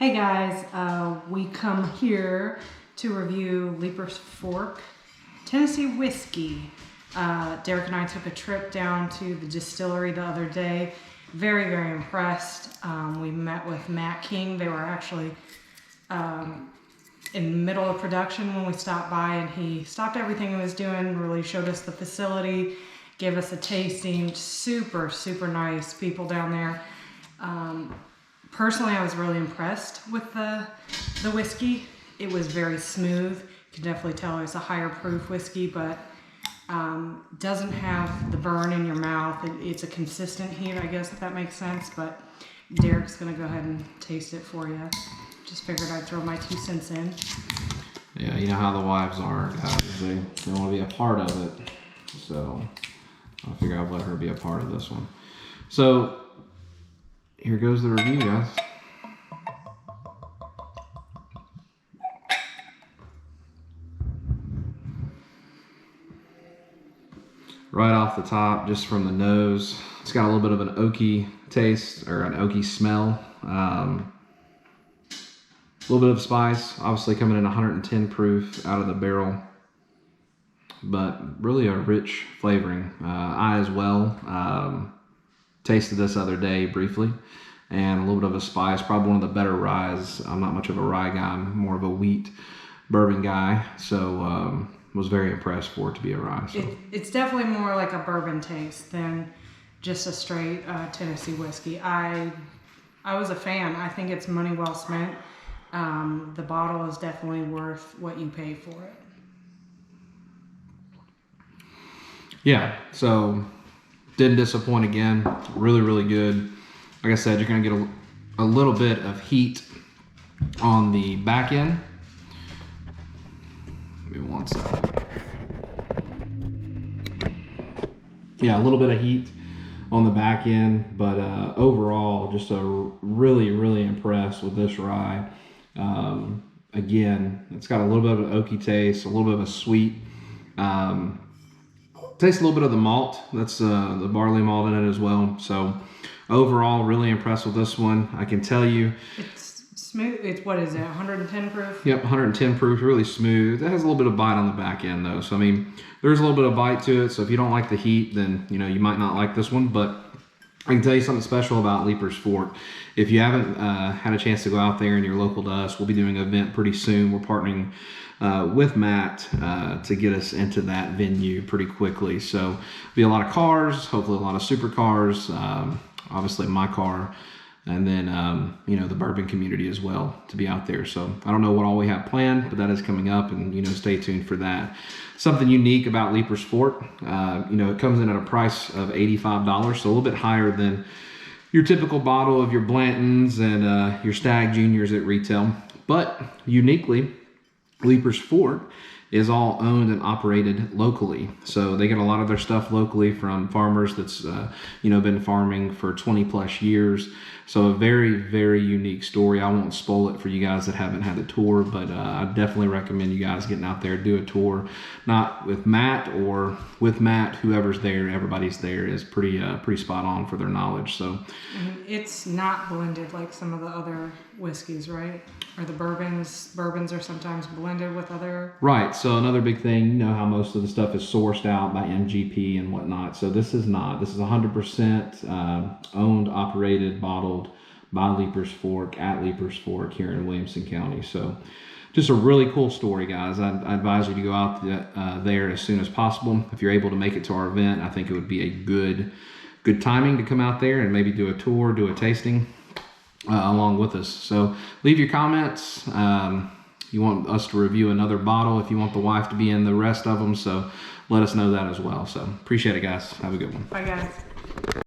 Hey guys, we come here to review Lieper's Fork Tennessee whiskey. Derek and I took a trip down to the distillery the other day. Very, very impressed. We met with Matt King. They were actually in the middle of production when we stopped by, and he stopped everything he was doing, really showed us the facility, gave us a tasting. Super, super nice people down there. Personally, I was really impressed with the whiskey. It was very smooth. You can definitely tell it's a higher proof whiskey, but doesn't have the burn in your mouth. It's a consistent heat, I guess, if that makes sense, but Derek's gonna go ahead and taste it for you. Just figured I'd throw my 2 cents in. Yeah, you know how the wives are, guys. They want to be a part of it. So I figure I'll let her be a part of this one. So here goes the review, guys. Right off the top, just from the nose, it's got a little bit of an oaky taste, or an oaky smell. A little bit of spice, obviously coming in 110 proof out of the barrel, but really a rich flavoring. I as well tasted this other day briefly, and a little bit of a spice, probably one of the better ryes. I'm not much of a rye guy, I'm more of a wheat bourbon guy, so was very impressed for it to be a rye. So. It's definitely more like a bourbon taste than just a straight Tennessee whiskey. I was a fan. I think it's money well spent. The bottle is definitely worth what you pay for it. Yeah, so didn't disappoint again. Really, really good. Like I said, you're gonna get a little bit of heat on the back end. Give me one second. Yeah, a little bit of heat on the back end, but overall, just really impressed with this rye. Again, it's got a little bit of an oaky taste, a little bit of a sweet. Taste a little bit of the malt. That's the barley malt in it as well. So overall, really impressed with this one. I can tell you. It's smooth. It's, what is it, 110 proof? Yep, 110 proof, really smooth. It has a little bit of bite on the back end though. So I mean, there's a little bit of bite to it. So if you don't like the heat, then you know you might not like this one. But I can tell you something special about Lieper's Fork. If you haven't had a chance to go out there and you're local to us, we'll be doing an event pretty soon. We're partnering with Matt to get us into that venue pretty quickly. So be a lot of cars, hopefully a lot of supercars, obviously my car, and then you know, the bourbon community as well to be out there. So I don't know what all we have planned, but that is coming up, and you know, stay tuned for that. Something unique about Lieper's Fork, you know, it comes in at a price of $85, so a little bit higher than your typical bottle of your Blantons and your Stag Juniors at retail. But uniquely, Lieper's Fork is all owned and operated locally. So they get a lot of their stuff locally from farmers that's you know, been farming for 20 plus years. So a very unique story. I won't spoil it for you guys that haven't had the tour, but I definitely recommend you guys getting out there, do a tour. Not with Matt or with Matt, whoever's there, everybody's there is pretty spot on for their knowledge. So it's not blended like some of the other whiskeys, right? Or the bourbons are sometimes blended with other. Right. So another big thing, you know how most of the stuff is sourced out by MGP and whatnot. So this is not. This is 100% owned, operated, bottled by Lieper's Fork at Lieper's Fork here in Williamson County. So just a really cool story, guys. I advise you to go out there as soon as possible. If you're able to make it to our event, I think it would be a good timing to come out there and maybe do a tour, do a tasting along with us. So leave your comments. You want us to review another bottle, if you want the wife to be in the rest of them, so let us know that as well. So appreciate it, guys. Have a good one. Bye, guys.